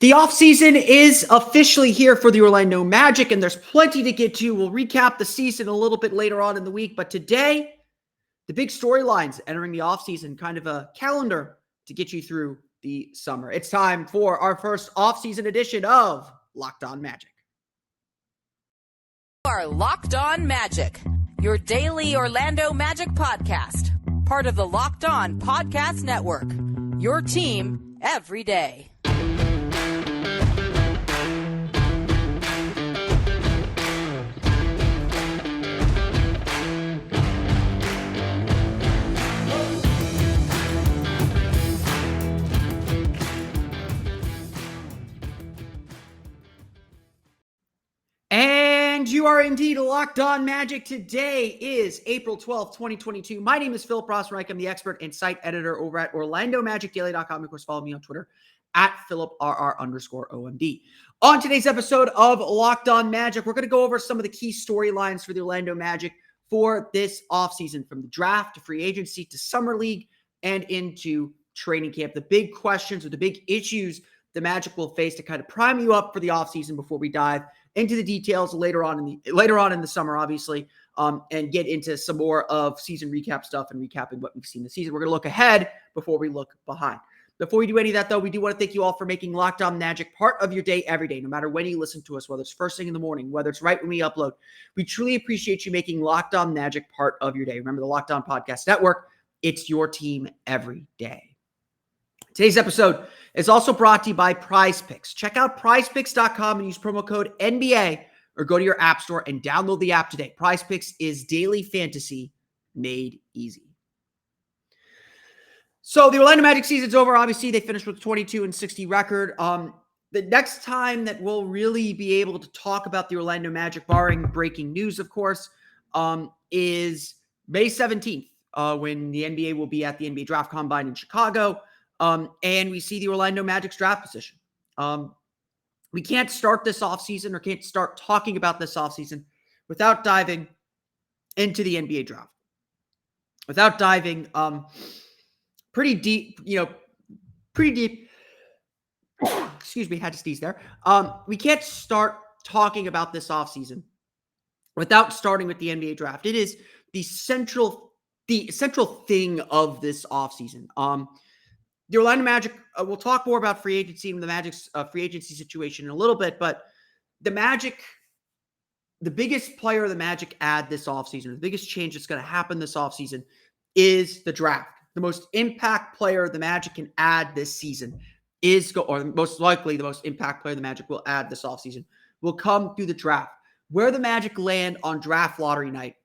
The offseason is officially here for the Orlando Magic, and there's plenty to get to. We'll recap the season a little bit later on in the week, but today, the big storylines entering the offseason, kind of a calendar to get you through the summer. It's time for our first offseason edition of Locked On Magic. You are Locked On Magic, your daily Orlando Magic podcast, part of the Locked On Podcast Network, your team every day. And you are indeed Locked On Magic. Today is April 12th, 2022. My name is Philip Rossreich. I'm the expert and site editor over at OrlandoMagicDaily.com. Of course, follow me on Twitter at PhilipRR_OMD. On today's episode of Locked On Magic, we're going to go over some of the key storylines for the Orlando Magic for this offseason, from the draft to free agency to summer league and into training camp. The big questions or the big issues the Magic will face to kind of prime you up for the offseason before we dive into the details later on in the summer, obviously, and get into some more of season recap stuff and recapping what we've seen this season. We're going to look ahead before we look behind. Before we do any of that, though, we do want to thank you all for making Locked On Magic part of your day every day, no matter when you listen to us, whether it's first thing in the morning, whether it's right when we upload. We truly appreciate you making Locked On Magic part of your day. Remember, the Locked On Podcast Network, it's your team every day. Today's episode is also brought to you by PrizePicks. Check out PrizePicks.com and use promo code NBA, or go to your app store and download the app today. PrizePicks is daily fantasy made easy. So the Orlando Magic season's over. Obviously, they finished with a 22-60 record. The next time that we'll really be able to talk about the Orlando Magic, barring breaking news, of course, is May 17th, when the NBA will be at the NBA Draft Combine in Chicago. And we see the Orlando Magic's draft position. We can't start this offseason or can't start talking about this offseason without diving into the NBA draft. Without diving pretty deep. Excuse me, had to sneeze there. We can't start talking about this offseason without starting with the NBA draft. It is the central thing of this offseason. The Orlando Magic, we'll talk more about free agency and the Magic's free agency situation in a little bit, but the Magic, the biggest player the Magic add this offseason, the biggest change that's going to happen this offseason is the draft. The most impact player the Magic can add this season or most likely the most impact player the Magic will add this offseason will come through the draft. Where the Magic land on draft lottery night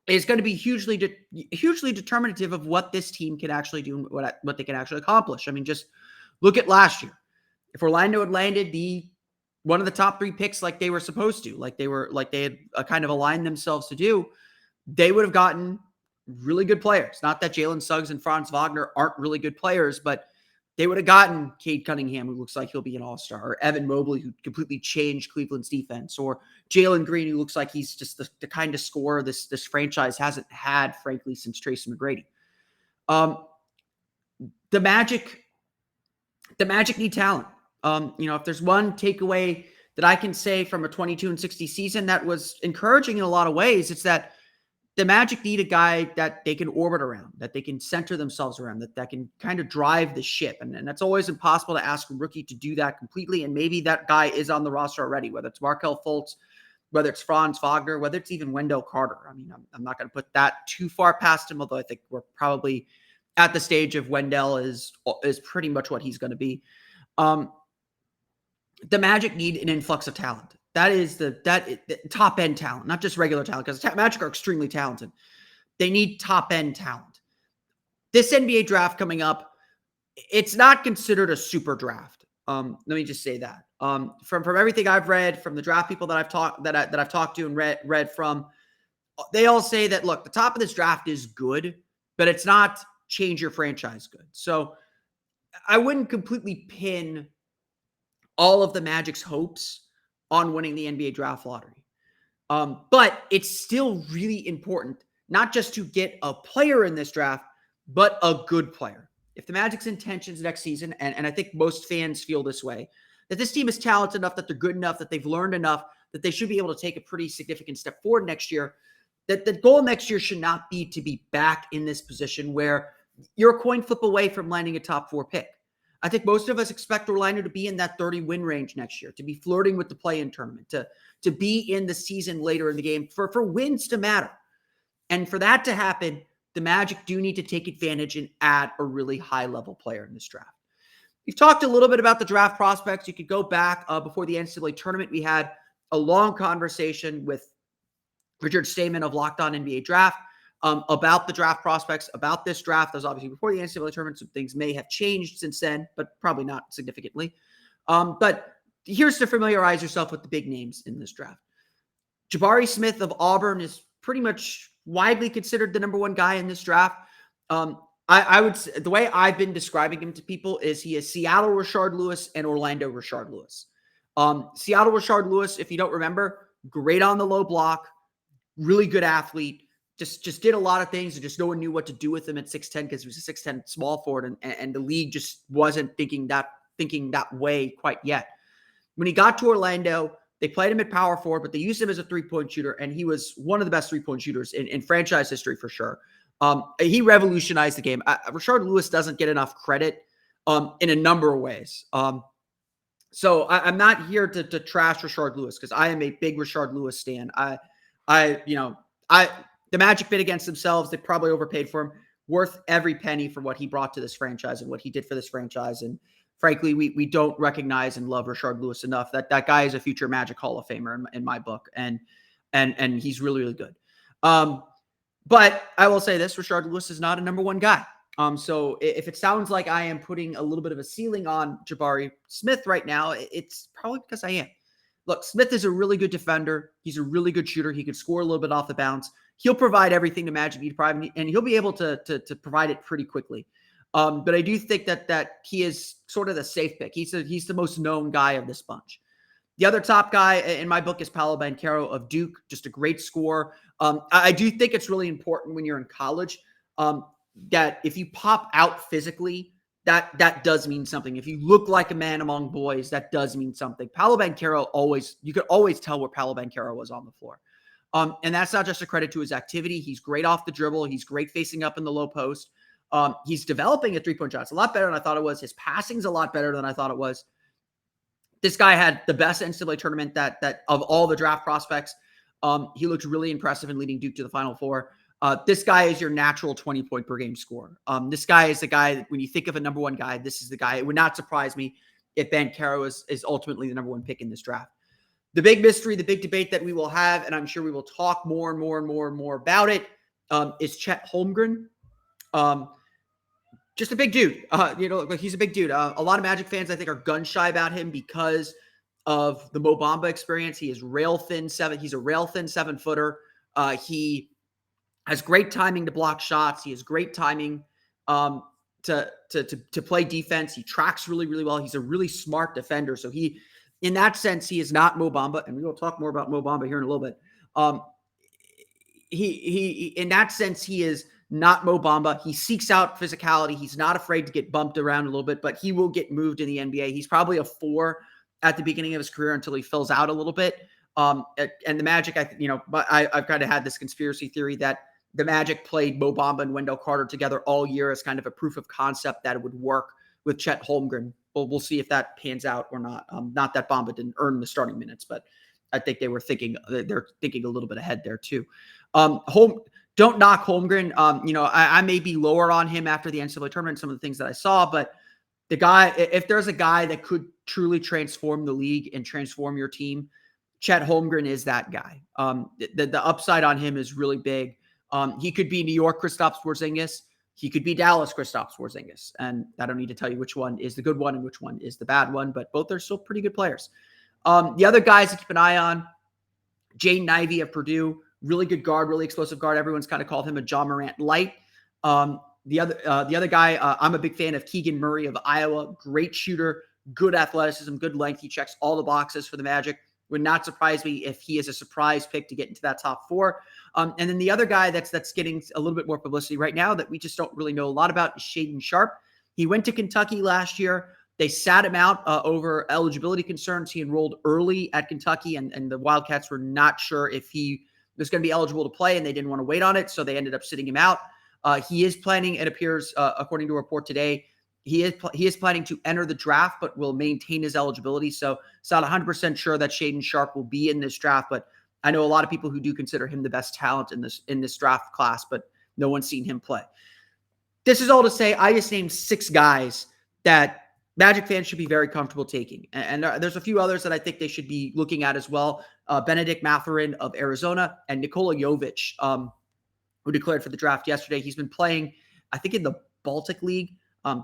is going to be hugely determinative of what this team can actually do and what they can actually accomplish. I mean, just look at last year. If Orlando had landed one of the top three picks like they were supposed to, like they had kind of aligned themselves to do, they would have gotten really good players. Not that Jalen Suggs and Franz Wagner aren't really good players, but they would have gotten Cade Cunningham, who looks like he'll be an all-star, or Evan Mobley, who completely changed Cleveland's defense, or Jalen Green, who looks like he's just the kind of scorer this franchise hasn't had, frankly, since Tracy McGrady. The Magic need talent. If there's one takeaway that I can say from a 22-60 season that was encouraging in a lot of ways, it's that the Magic need a guy that they can orbit around, that they can center themselves around, that can kind of drive the ship. And that's always impossible to ask a rookie to do that completely. And maybe that guy is on the roster already, whether it's Markelle Fultz, whether it's Franz Wagner, whether it's even Wendell Carter. I mean, I'm not going to put that too far past him, although I think we're probably at the stage of Wendell is pretty much what he's going to be. The Magic need an influx of talent. That is the top end talent, not just regular talent, because Magic are extremely talented. They need top end talent. This NBA draft coming up, it's not considered a super draft. Let me just say that. From everything I've read, from the draft people that I've talked to and read from, they all say that, look, the top of this draft is good, but it's not change your franchise good. So I wouldn't completely pin all of the Magic's hopes on winning the NBA draft lottery. But it's still really important, not just to get a player in this draft, but a good player. If the Magic's intentions next season, and I think most fans feel this way, that this team is talented enough, that they're good enough, that they've learned enough, that they should be able to take a pretty significant step forward next year. That the goal next year should not be to be back in this position where you're a coin flip away from landing a top 4 pick. I think most of us expect Orlando to be in that 30 win range next year, to be flirting with the play-in tournament, to be in the season later in the game, for wins to matter. And for that to happen, the Magic do need to take advantage and add a really high-level player in this draft. We've talked a little bit about the draft prospects. You could go back before the NCAA tournament. We had a long conversation with Richard Stamen of Locked On NBA Draft about the draft prospects, about this draft. That was obviously before the NCAA tournament. Some things may have changed since then, but probably not significantly. But here's to familiarize yourself with the big names in this draft. Jabari Smith of Auburn is pretty much widely considered the number 1 guy in this draft. I would say, the way I've been describing him to people is he is Seattle Rashard Lewis and Orlando Rashard Lewis. Seattle Rashard Lewis, if you don't remember, great on the low block, really good athlete, just did a lot of things and just no one knew what to do with him at 6'10" because he was a 6'10" small forward and the league just wasn't thinking that way quite yet. When he got to Orlando, they played him at power forward, but they used him as a 3-point shooter, and he was one of the best 3-point shooters in franchise history for sure. He revolutionized the game. Rashard Lewis doesn't get enough credit in a number of ways. So I'm not here to trash Rashard Lewis because I am a big Rashard Lewis stan. The Magic bid against themselves. They probably overpaid for him. Worth every penny for what he brought to this franchise and what he did for this franchise. And frankly, we don't recognize and love Rashard Lewis enough. That guy is a future Magic Hall of Famer in my book, and he's really, really good. But I will say this: Rashard Lewis is not a number 1 guy. So if it sounds like I am putting a little bit of a ceiling on Jabari Smith right now, it's probably because I am. Look, Smith is a really good defender. He's a really good shooter. He could score a little bit off the bounce. He'll provide everything the Magic need to provide, and he'll be able to provide it pretty quickly. But I do think that he is sort of the safe pick. He's the most known guy of this bunch. The other top guy in my book is Paolo Banchero of Duke, just a great scorer. I do think it's really important when you're in college that if you pop out physically, that does mean something. If you look like a man among boys, that does mean something. Paolo Banchero you could always tell where Paolo Banchero was on the floor. And that's not just a credit to his activity. He's great off the dribble. He's great facing up in the low post. He's developing a 3-point shot. It's a lot better than I thought it was. His passing's a lot better than I thought it was. This guy had the best NCAA tournament that of all the draft prospects. He looked really impressive in leading Duke to the Final Four. This guy is your natural 20-point per game scorer. This guy is the guy that when you think of a number 1 guy, this is the guy. It would not surprise me if Banchero is ultimately the number 1 pick in this draft. The big mystery, the big debate that we will have, and I'm sure we will talk more and more about it, is Chet Holmgren. Just a big dude. He's a big dude. A lot of Magic fans, I think, are gun shy about him because of the Mo Bamba experience. He is rail thin 7. He's a rail thin 7-footer. He has great timing to block shots. He has great timing to play defense. He tracks really, really well. He's a really smart defender. So in that sense, he is not Mo Bamba, and we will talk more about Mo Bamba here in a little bit. In that sense, he is not Mo Bamba. He seeks out physicality. He's not afraid to get bumped around a little bit, but he will get moved in the NBA. He's probably a 4 at the beginning of his career until he fills out a little bit. And the Magic, I've kind of had this conspiracy theory that the Magic played Mo Bamba and Wendell Carter together all year as kind of a proof of concept that it would work with Chet Holmgren. Well, we'll see if that pans out or not. Not that Bamba didn't earn the starting minutes, but I think they're thinking a little bit ahead there too. Don't knock Holmgren. I may be lower on him after the NCAA tournament, some of the things that I saw, but the guy, if there's a guy that could truly transform the league and transform your team, Chet Holmgren is that guy. The upside on him is really big. He could be New York Kristaps Porzingis. He could be Dallas Kristaps Porzingis. And I don't need to tell you which one is the good one and which one is the bad one, but both are still pretty good players. The other guys to keep an eye on, Jaden Ivey of Purdue, really good guard, really explosive guard. Everyone's kind of called him a John Morant light. The other guy, I'm a big fan of Keegan Murray of Iowa. Great shooter, good athleticism, good length. He checks all the boxes for the Magic. Would not surprise me if he is a surprise pick to get into that top 4. And then the other guy that's getting a little bit more publicity right now that we just don't really know a lot about is Shaedon Sharpe. He went to Kentucky last year. They sat him out over eligibility concerns. He enrolled early at Kentucky, and the Wildcats were not sure if he was going to be eligible to play, and they didn't want to wait on it, so they ended up sitting him out. He is planning, it appears, according to a report today, he is planning to enter the draft, but will maintain his eligibility. So it's not 100% sure that Shaden Sharp will be in this draft, but I know a lot of people who do consider him the best talent in this draft class, but no one's seen him play. This is all to say, I just named 6 guys that Magic fans should be very comfortable taking. And there's a few others that I think they should be looking at as well. Benedict Mathurin of Arizona and Nikola Jovic, who declared for the draft yesterday. He's been playing, I think, in the Baltic League.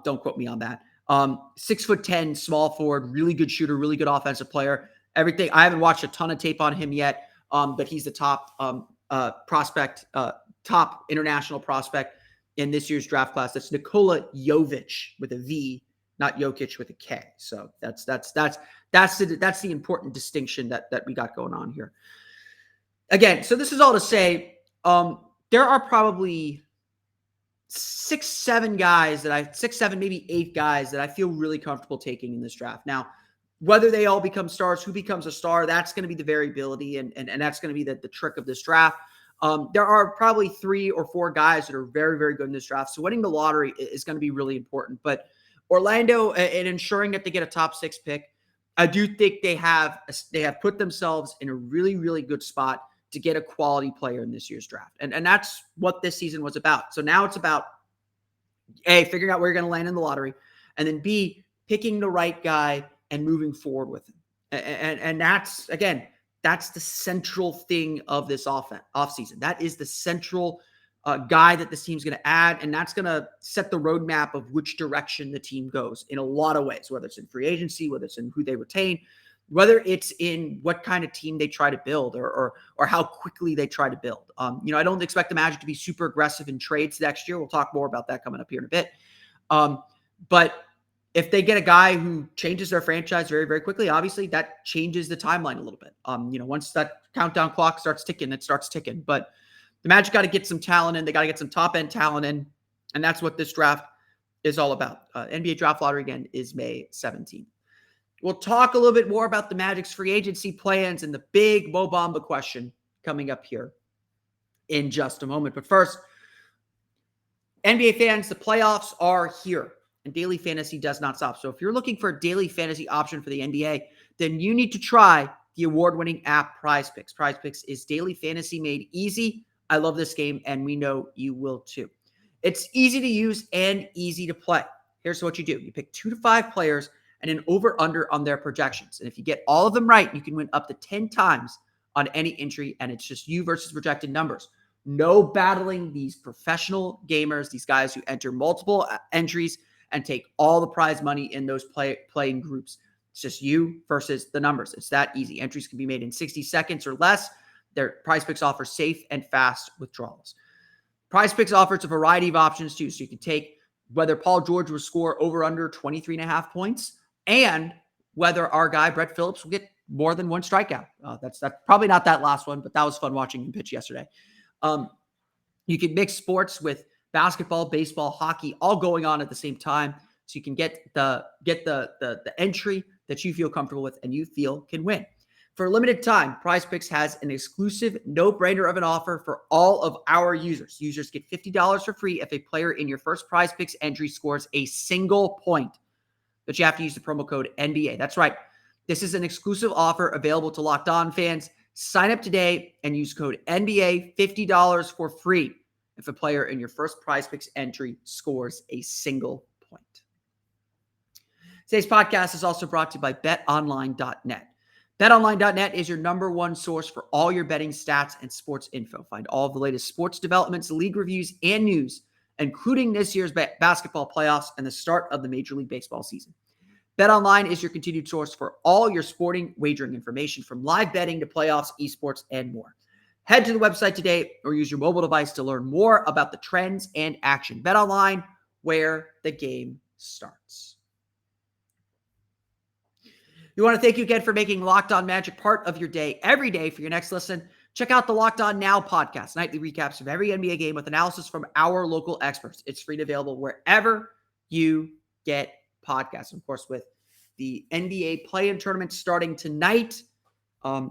Don't quote me on that. 6'10", small forward, really good shooter, really good offensive player. Everything. I haven't watched a ton of tape on him yet, but he's the top prospect, top international prospect in this year's draft class. That's Nikola Jovic with a V, not Jokic with a K. So that's the important distinction that we got going on here. Again, so this is all to say, there are probably 6, 7 guys maybe 8 guys that I feel really comfortable taking in this draft. Now, whether they all become stars, who becomes a star, that's going to be the variability, and that's going to be the trick of this draft. There are probably 3 or 4 guys that are very, very good in this draft. So winning the lottery is going to be really important. But Orlando, and ensuring that they get a top 6 pick, I do think they have put themselves in a really, really good spot to get a quality player in this year's draft. And that's what this season was about. So now it's about A, figuring out where you're going to land in the lottery, and then B, picking the right guy and moving forward with him. And that's, again, that's the central thing of this offseason. That is the central guy that this team's going to add, and that's going to set the roadmap of which direction the team goes in a lot of ways, whether it's in free agency, whether it's in who they retain, whether it's in what kind of team they try to build or how quickly they try to build. I don't expect the Magic to be super aggressive in trades next year. We'll talk more about that coming up here in a bit. But if they get a guy who changes their franchise very, very quickly, obviously that changes the timeline a little bit. Once that countdown clock starts ticking, it starts ticking. But the Magic got to get some talent in. They got to get some top-end talent in, and that's what this draft is all about. NBA Draft Lottery, again, is May 17th. We'll talk a little bit more about the Magic's free agency plans and the big Mo Bamba question coming up here in just a moment. But first, NBA fans, the playoffs are here, and daily fantasy does not stop. So if you're looking for a daily fantasy option for the NBA, then you need to try the award-winning app PrizePicks. PrizePicks is daily fantasy made easy. I love this game, and we know you will too. It's easy to use and easy to play. Here's what you do. You pick 2 to 5 players and an over-under on their projections. And if you get all of them right, you can win up to 10 times on any entry, and it's just you versus projected numbers. No battling these professional gamers, these guys who enter multiple entries and take all the prize money in those playing groups. It's just you versus the numbers. It's that easy. Entries can be made in 60 seconds or less. Their PrizePicks offers safe and fast withdrawals. PrizePicks offers a variety of options too. So you can take whether Paul George will score over under 23.5 points, and whether our guy, Brett Phillips, will get more than 1 strikeout. That's probably not that last one, but that was fun watching him pitch yesterday. You can mix sports with basketball, baseball, hockey, all going on at the same time. So you can get the entry that you feel comfortable with and you feel can win. For a limited time, PrizePicks has an exclusive no-brainer of an offer for all of our users. Users get $50 for free if a player in your first PrizePicks entry scores a single point. But you have to use the promo code NBA. That's right. This is an exclusive offer available to Locked On fans. Sign up today and use code NBA, $50 for free if a player in your first PrizePicks entry scores a single point. Today's podcast is also brought to you by BetOnline.net. BetOnline.net is your #1 source for all your betting stats and sports info. Find all of the latest sports developments, league reviews, and news, including this year's basketball playoffs and the start of the Major League Baseball season. BetOnline is your continued source for all your sporting wagering information, from live betting to playoffs, esports, and more. Head to the website today or use your mobile device to learn more about the trends and action. BetOnline, where the game starts. We want to thank you again for making Locked On Magic part of your day every day. For your next listen, check out the Locked On Now podcast, nightly recaps of every NBA game with analysis from our local experts. It's free and available wherever you get podcast. Of course, with the NBA play-in tournament starting tonight,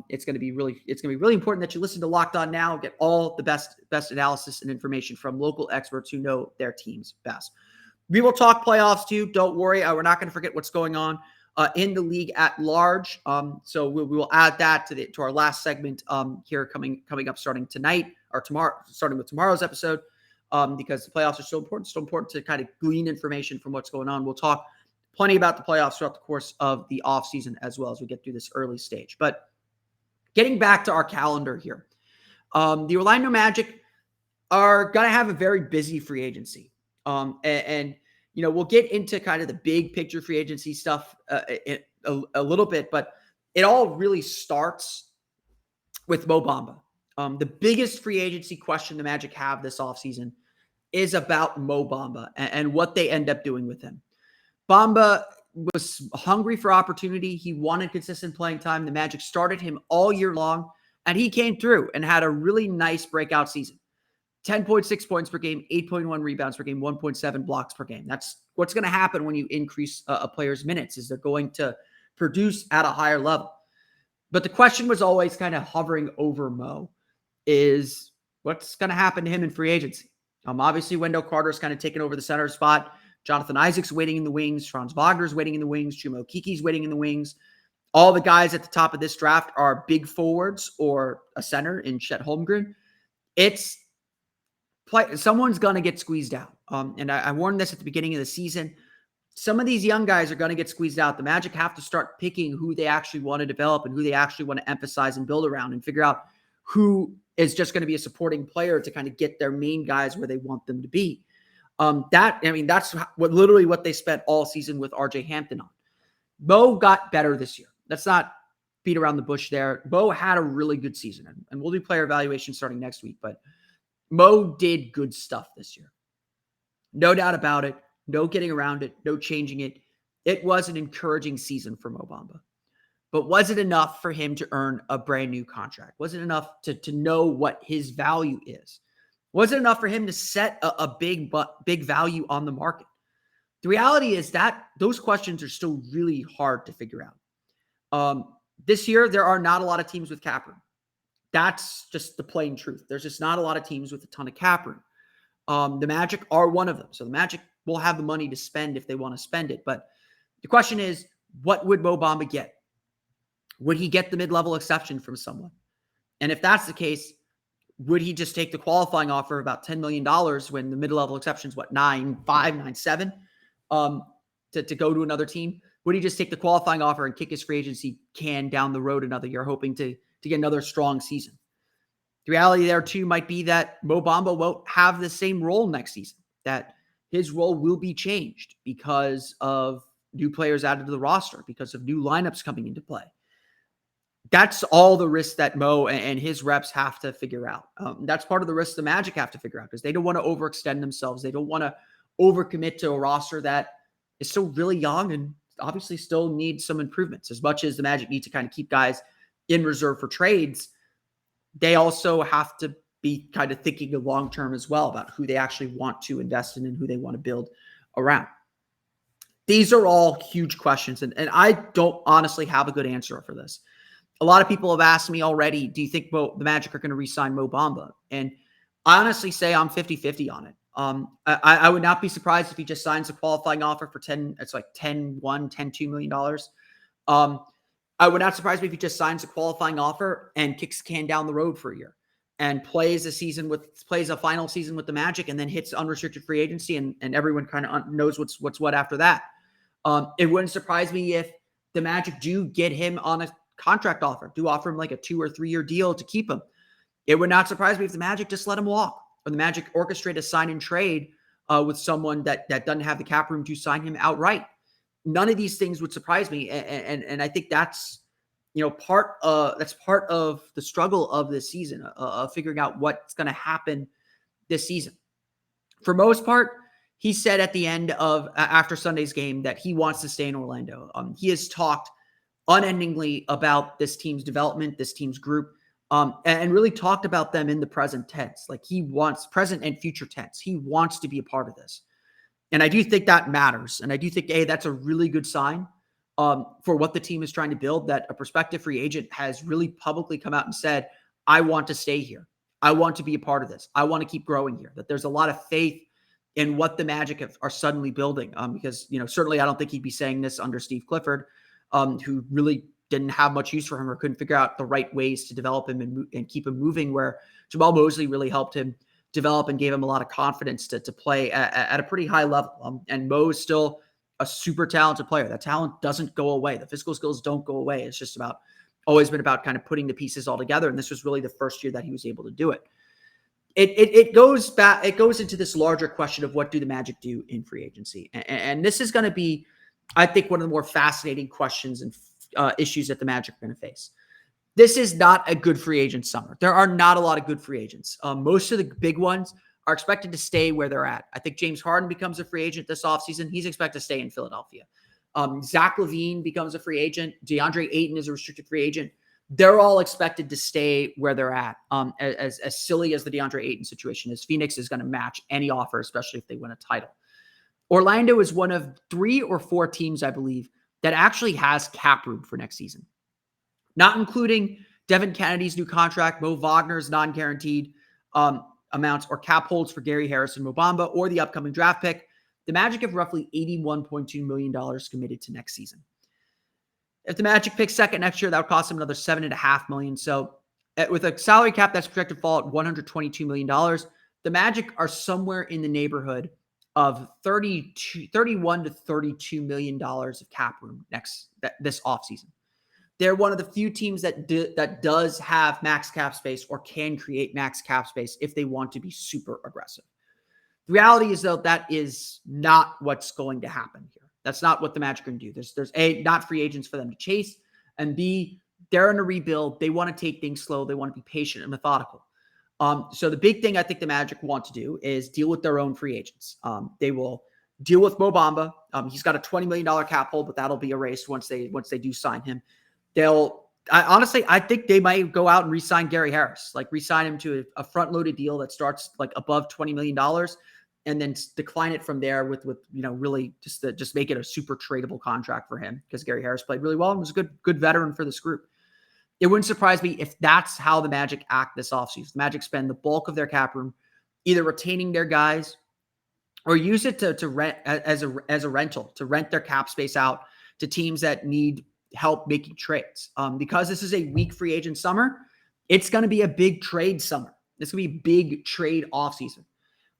it's going to be really important that you listen to Locked On Now, get all the best analysis and information from local experts who know their teams best. We will talk playoffs too. Don't worry. We're not going to forget what's going on in the league at large. So we will add that to our last segment here coming up starting tonight or tomorrow, starting with tomorrow's episode, because the playoffs are so important. It's so important to kind of glean information from what's going on. We'll talk plenty about the playoffs throughout the course of the offseason as well as we get through this early stage. But getting back to our calendar here, the Orlando Magic are going to have a very busy free agency. And we'll get into kind of the big picture free agency stuff a little bit, but it all really starts with Mo Bamba. The biggest free agency question the Magic have this offseason is about Mo Bamba and what they end up doing with him. Bamba was hungry for opportunity. He wanted consistent playing time. The Magic started him all year long, and he came through and had a really nice breakout season. 10.6 points per game, 8.1 rebounds per game, 1.7 blocks per game. That's what's going to happen when you increase a player's minutes, is they're going to produce at a higher level. But the question was always kind of hovering over Mo is what's going to happen to him in free agency. Obviously, Wendell Carter's kind of taken over the center spot. Jonathan Isaac's waiting in the wings. Franz Wagner's waiting in the wings. Chuma Okeke's waiting in the wings. All the guys at the top of this draft are big forwards or a center in Chet Holmgren. Someone's going to get squeezed out. And I warned this at the beginning of the season. Some of these young guys are going to get squeezed out. The Magic have to start picking who they actually want to develop and who they actually want to emphasize and build around and figure out who is just going to be a supporting player to kind of get their main guys where they want them to be. That's what they spent all season with RJ Hampton on. Mo got better this year. Let's not beat around the bush there. Mo had a really good season, and we'll do player evaluation starting next week, but Mo did good stuff this year. No doubt about it. No getting around it. No changing it. It was an encouraging season for Mo Bamba. But was it enough for him to earn a brand new contract? Was it enough to know what his value is? Was it enough for him to set a big value on the market? The reality is that those questions are still really hard to figure out. This year, there are not a lot of teams with cap room. That's just the plain truth. There's just not a lot of teams with a ton of cap room. The Magic are one of them. So the Magic will have the money to spend if they want to spend it. But the question is, what would Mo Bamba get? Would he get the mid-level exception from someone? And if that's the case, would he just take the qualifying offer about $10 million when the mid-level exception is 9.5, 9.7 to go to another team? Would he just take the qualifying offer and kick his free agency can down the road another year, hoping to get another strong season? The reality there too might be that Mo Bamba won't have the same role next season, that his role will be changed because of new players added to the roster, because of new lineups coming into play. That's all the risk that Mo and his reps have to figure out. That's part of the risk the Magic have to figure out, because they don't want to overextend themselves. They don't want to overcommit to a roster that is still really young and obviously still needs some improvements. As much as the Magic need to kind of keep guys in reserve for trades, they also have to be kind of thinking long-term as well about who they actually want to invest in and who they want to build around. These are all huge questions, and I don't honestly have a good answer for this. A lot of people have asked me already, do you think the Magic are going to re-sign Mo Bamba? And I honestly say I'm 50-50 on it. I would not be surprised if he just signs a qualifying offer for $10.1, $10.2 million. I would not surprise me if he just signs a qualifying offer and kicks the can down the road for a year and plays a final season with the Magic and then hits unrestricted free agency and everyone kind of knows what's what after that. It wouldn't surprise me if the Magic do get him on a contract offer, do offer him like a 2 or 3 year deal to keep him. It would not surprise me if the Magic just let him walk, or the Magic orchestrate a sign and trade with someone that doesn't have the cap room to sign him outright. None of these things would surprise me, and I think that's part of the struggle of this season, of figuring out what's going to happen this season. For most part, he said at the end of after Sunday's game that he wants to stay in Orlando. He has talked unendingly about this team's development, this team's group, and really talked about them in the present tense. Like he wants present and future tense. He wants to be a part of this. And I do think that matters. And I do think, that's a really good sign for what the team is trying to build, that a prospective free agent has really publicly come out and said, I want to stay here. I want to be a part of this. I want to keep growing here. That there's a lot of faith in what the Magic are suddenly building. Because, certainly I don't think he'd be saying this under Steve Clifford, who really didn't have much use for him or couldn't figure out the right ways to develop him and keep him moving, where Jamal Mosley really helped him develop and gave him a lot of confidence to play at a pretty high level. And Mo's still a super talented player. That talent doesn't go away. The physical skills don't go away. It's just always been about kind of putting the pieces all together. And this was really the first year that he was able to do it. It goes into this larger question of what do the Magic do in free agency? And this is going to be, I think, one of the more fascinating questions and issues that the Magic are going to face. This is not a good free agent summer. There are not a lot of good free agents. Most of the big ones are expected to stay where they're at. I think James Harden becomes a free agent this offseason. He's expected to stay in Philadelphia. Zach LaVine becomes a free agent. DeAndre Ayton is a restricted free agent. They're all expected to stay where they're at. As silly as the DeAndre Ayton situation is, Phoenix is going to match any offer, especially if they win a title. Orlando is one of 3 or 4 teams, I believe, that actually has cap room for next season. Not including Devin Kennedy's new contract, Mo Wagner's non-guaranteed amounts, or cap holds for Gary Harris and Mo Bamba, or the upcoming draft pick. The Magic have roughly $81.2 million committed to next season. If the Magic pick second next year, that would cost them another $7.5 million. So with a salary cap that's projected to fall at $122 million, the Magic are somewhere in the neighborhood of $31 to $32 million of cap room this offseason. They're one of the few teams that does have max cap space or can create max cap space if they want to be super aggressive. The reality is, though, that is not what's going to happen here. That's not what the Magic are going to do. There's A, not free agents for them to chase, and B, they're in a rebuild. They want to take things slow. They want to be patient and methodical. So the big thing I think the Magic want to do is deal with their own free agents. They will deal with Mo Bamba. He's got a $20 million cap hold, but that'll be erased once they do sign him. I think they might go out and re-sign Gary Harris, like re-sign him to a front-loaded deal that starts like above $20 million and then decline it from there with really just make it a super tradable contract for him, because Gary Harris played really well and was a good veteran for this group. It wouldn't surprise me if that's how the Magic act this offseason. The Magic spend the bulk of their cap room either retaining their guys or use it to rent as a rental, to rent their cap space out to teams that need help making trades. Because this is a weak free agent summer, it's going to be a big trade summer. It's going to be a big trade offseason.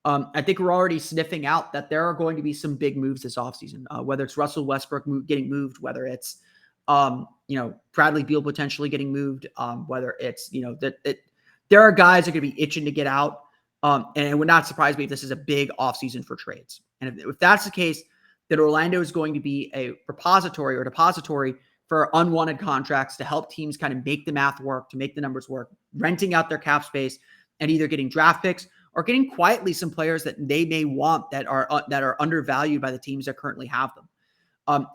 I think we're already sniffing out that there are going to be some big moves this offseason, whether it's Russell Westbrook getting moved, whether it's, Bradley Beal potentially getting moved, whether it's, there are guys that are going to be itching to get out. And it would not surprise me if this is a big offseason for trades. And if that's the case, then Orlando is going to be a repository for unwanted contracts to help teams kind of make the math work, to make the numbers work, renting out their cap space and either getting draft picks or getting quietly some players that they may want that are undervalued by the teams that currently have them.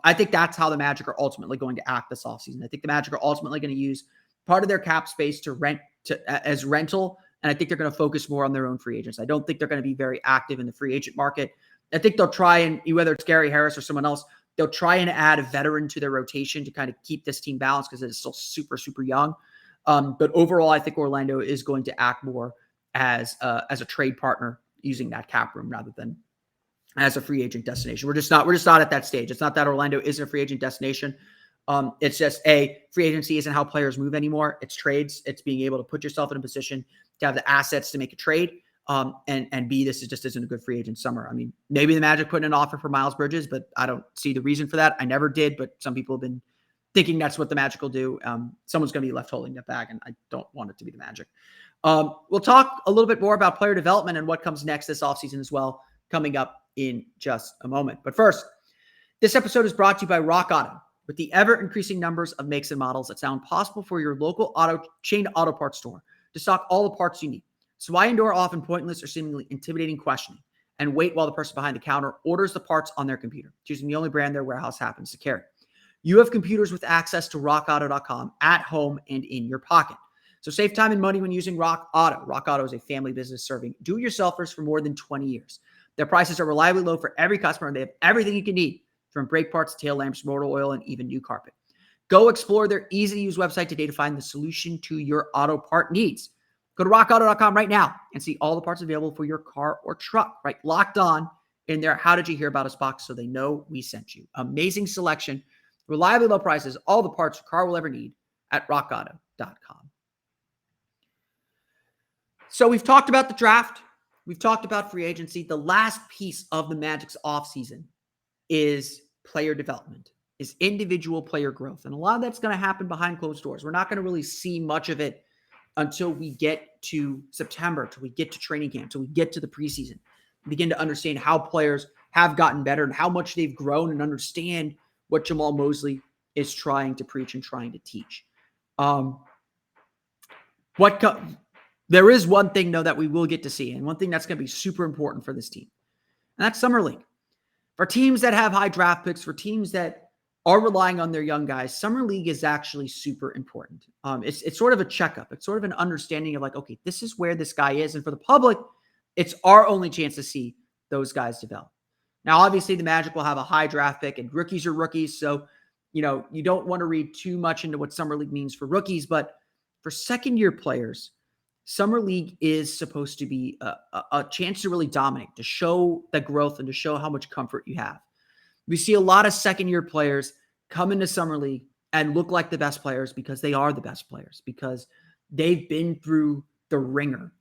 I think that's how the Magic are ultimately going to act this offseason. I think the Magic are ultimately going to use part of their cap space as rental, and I think they're going to focus more on their own free agents. I don't think they're going to be very active in the free agent market. I think they'll try, and whether it's Gary Harris or someone else, they'll try and add a veteran to their rotation to kind of keep this team balanced because it's still super, super young. But overall, I think Orlando is going to act more as a trade partner using that cap room rather than as a free agent destination. We're just not at that stage. It's not that Orlando isn't a free agent destination. It's just free agency isn't how players move anymore. It's trades. It's being able to put yourself in a position to have the assets to make a trade. And B, this just isn't a good free agent summer. I mean, maybe the Magic put in an offer for Miles Bridges, but I don't see the reason for that. I never did, but some people have been thinking that's what the Magic will do. Someone's going to be left holding that bag, and I don't want it to be the Magic. We'll talk a little bit more about player development and what comes next this offseason as well, coming up in just a moment. But first, this episode is brought to you by Rock Auto. With the ever-increasing numbers of makes and models, it's now impossible for your local chain auto parts store to stock all the parts you need. So why endure often pointless or seemingly intimidating questioning and wait while the person behind the counter orders the parts on their computer, choosing the only brand their warehouse happens to carry? You have computers with access to rockauto.com at home and in your pocket. So save time and money when using Rock Auto. Rock Auto is a family business serving do-it-yourselfers for more than 20 years. Their prices are reliably low for every customer, and they have everything you can need, from brake parts, tail lamps, motor oil, and even new carpet. Go explore their easy-to-use website today to find the solution to your auto part needs. Go to rockauto.com right now and see all the parts available for your car or truck, right? Locked On in their How Did You Hear About Us box, so they know we sent you. Amazing selection, reliably low prices, all the parts your car will ever need at rockauto.com. So we've talked about the draft. We've talked about free agency. The last piece of the Magic's offseason is player development, is individual player growth. And a lot of that's going to happen behind closed doors. We're not going to really see much of it until we get to September, until we get to training camp, until we get to the preseason, begin to understand how players have gotten better and how much they've grown, and understand what Jamal Mosley is trying to preach and trying to teach. There is one thing, though, that we will get to see, and one thing that's going to be super important for this team, and that's Summer League. For teams that have high draft picks, for teams that are relying on their young guys, Summer League is actually super important. It's sort of a checkup. It's sort of an understanding of like, okay, this is where this guy is. And for the public, it's our only chance to see those guys develop. Now, obviously, the Magic will have a high draft pick, and rookies are rookies. So, you don't want to read too much into what Summer League means for rookies. But for second-year players, Summer League is supposed to be a chance to really dominate, to show the growth and to show how much comfort you have. We see a lot of second-year players come into Summer League and look like the best players because they are the best players, because they've been through the ringer.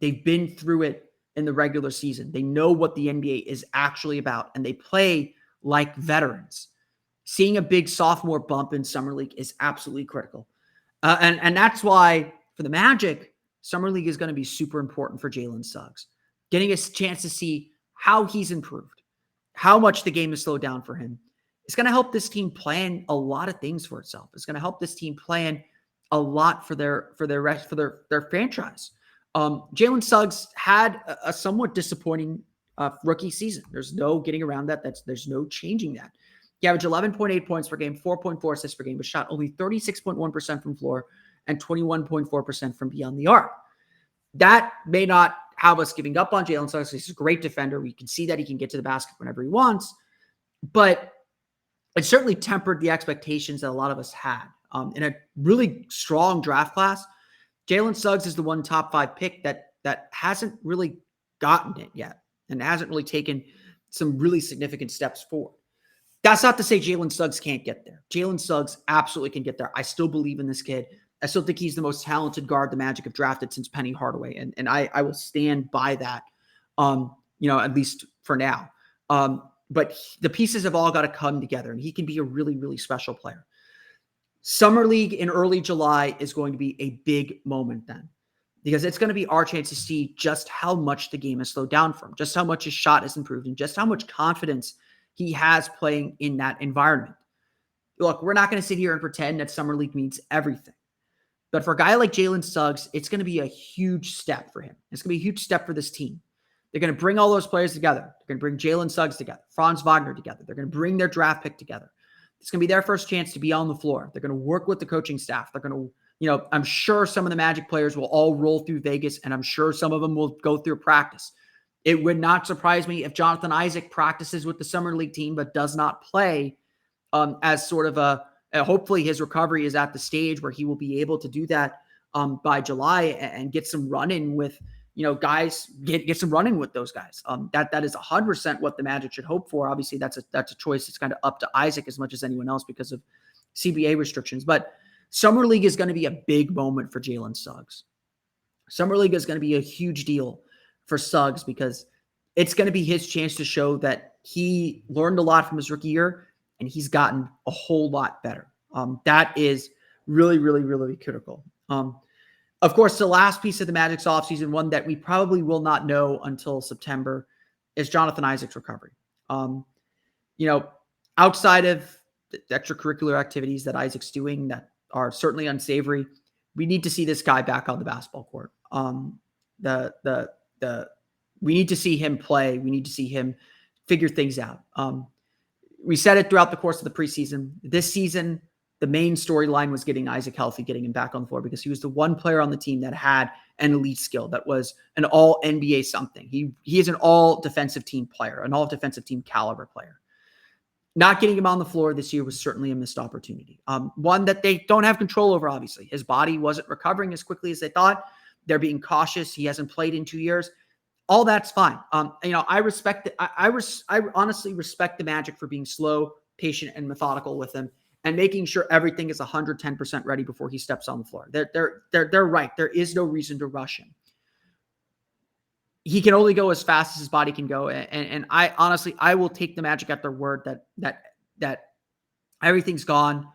They've been through it in the regular season. They know what the NBA is actually about, and they play like veterans. Seeing a big sophomore bump in Summer League is absolutely critical. And that's why for the Magic, Summer League is going to be super important for Jalen Suggs. Getting a chance to see how he's improved, how much the game has slowed down for him. It's going to help this team plan a lot of things for itself. It's going to help this team plan a lot for their franchise. Jalen Suggs had a somewhat disappointing rookie season. There's no getting around that. There's no changing that. He averaged 11.8 points per game, 4.4 assists per game, but shot only 36.1% from floor and 21.4% from beyond the arc. That may not have us giving up on Jalen Suggs. He's a great defender. We can see that he can get to the basket whenever he wants, but it certainly tempered the expectations that a lot of us had. In a really strong draft class, Jalen Suggs is the one top 5 pick that hasn't really gotten it yet and hasn't really taken some really significant steps forward. That's not to say Jalen Suggs can't get there. Jalen Suggs absolutely can get there. I still believe in this kid. I still think he's the most talented guard the Magic have drafted since Penny Hardaway. And I will stand by that, at least for now. But the pieces have all got to come together, and he can be a really, really special player. Summer League in early July is going to be a big moment then, because it's going to be our chance to see just how much the game has slowed down for him, just how much his shot has improved, and just how much confidence he has playing in that environment. Look, we're not going to sit here and pretend that Summer League means everything. But for a guy like Jalen Suggs, it's going to be a huge step for him. It's going to be a huge step for this team. They're going to bring all those players together. They're going to bring Jalen Suggs together, Franz Wagner together. They're going to bring their draft pick together. It's going to be their first chance to be on the floor. They're going to work with the coaching staff. They're going to, I'm sure some of the Magic players will all roll through Vegas, and I'm sure some of them will go through practice. It would not surprise me if Jonathan Isaac practices with the Summer League team but does not play as sort of hopefully his recovery is at the stage where he will be able to do that by July and get some run-in with, guys, get some run-in with those guys. That is 100% what the Magic should hope for. Obviously, that's a choice that's kind of up to Isaac as much as anyone else because of CBA restrictions. But Summer League is going to be a big moment for Jalen Suggs. Summer League is going to be a huge deal for Suggs because it's going to be his chance to show that he learned a lot from his rookie year and he's gotten a whole lot better. That is really, really, really critical. Of course, the last piece of the Magic's offseason, one that we probably will not know until September, is Jonathan Isaac's recovery. Outside of the extracurricular activities that Isaac's doing that are certainly unsavory, we need to see this guy back on the basketball court. We need to see him play. We need to see him figure things out. We said it throughout the course of the preseason. This season, the main storyline was getting Isaac healthy, getting him back on the floor because he was the one player on the team that had an elite skill, that was an all NBA something. He is an all defensive team player, an all defensive team caliber player. Not getting him on the floor this year was certainly a missed opportunity. One that they don't have control over, obviously. His body wasn't recovering as quickly as they thought. They're being cautious. He hasn't played in 2 years. All that's fine. I respect it. I honestly respect the Magic for being slow, patient, and methodical with him, and making sure everything is 110% ready before he steps on the floor. They're right. There is no reason to rush him. He can only go as fast as his body can go. And I honestly, I will take the Magic at their word that everything's gone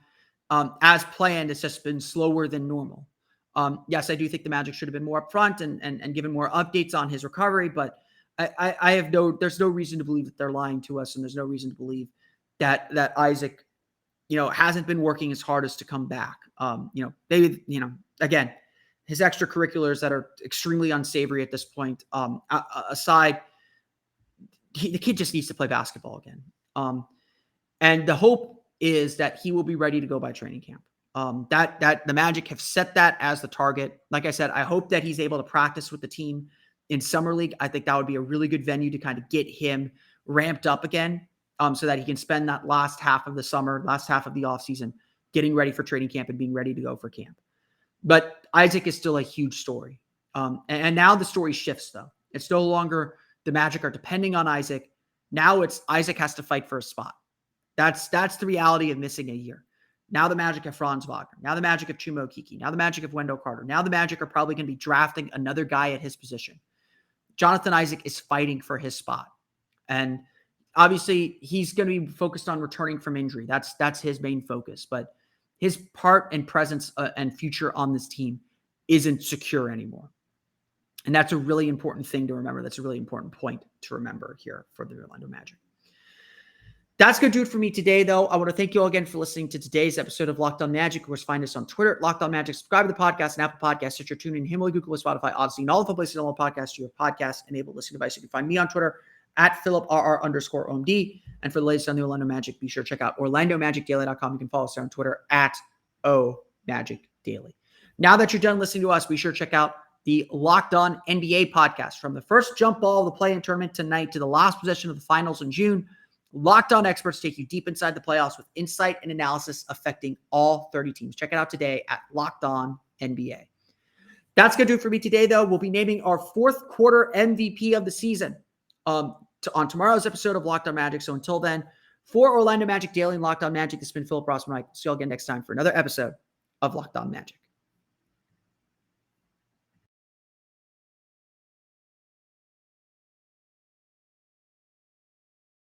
as planned. It's just been slower than normal. Yes, I do think the Magic should have been more upfront and given more updates on his recovery, but there's no reason to believe that they're lying to us. And there's no reason to believe that Isaac, hasn't been working as hard as to come back. Maybe, again, his extracurriculars that are extremely unsavory at this point aside, the kid just needs to play basketball again. And the hope is that he will be ready to go by training camp. That the Magic have set that as the target. Like I said, I hope that he's able to practice with the team in Summer League. I think that would be a really good venue to kind of get him ramped up again, so that he can spend that last half of the summer, last half of the offseason, getting ready for training camp and being ready to go for camp. But Isaac is still a huge story. And now the story shifts, though. It's no longer the Magic are depending on Isaac. Now it's Isaac has to fight for a spot. That's the reality of missing a year. Now the Magic have Franz Wagner. Now the Magic have Chuma Okeke. Now the Magic have Wendell Carter. Now the Magic are probably going to be drafting another guy at his position. Jonathan Isaac is fighting for his spot. And obviously, he's going to be focused on returning from injury. That's his main focus. But his part and presence and future on this team isn't secure anymore. And that's a really important thing to remember. That's a really important point to remember here for the Orlando Magic. That's going to do it for me today, though. I want to thank you all again for listening to today's episode of Locked On Magic. Of course, find us on Twitter, Locked On Magic. Subscribe to the podcast and Apple Podcasts, Stitcher, TuneIn, Himalaya, Google, Spotify, Odyssey, and all the places on all podcasts to your podcast-enabled listening device. You can find me on Twitter at PhilipRR_OMD. And for the latest on the Orlando Magic, be sure to check out OrlandoMagicDaily.com. You can follow us on Twitter at OMagicDaily. Now that you're done listening to us, be sure to check out the Locked On NBA podcast. From the first jump ball of the play-in tournament tonight to the last possession of the finals in June, Locked On experts take you deep inside the playoffs with insight and analysis affecting all 30 teams. Check it out today at Locked On NBA. That's going to do it for me today, though. We'll be naming our fourth quarter MVP of the season on tomorrow's episode of Locked On Magic. So until then, for Orlando Magic Daily and Locked On Magic, this has been Philip Rossman. See you all again next time for another episode of Locked On Magic.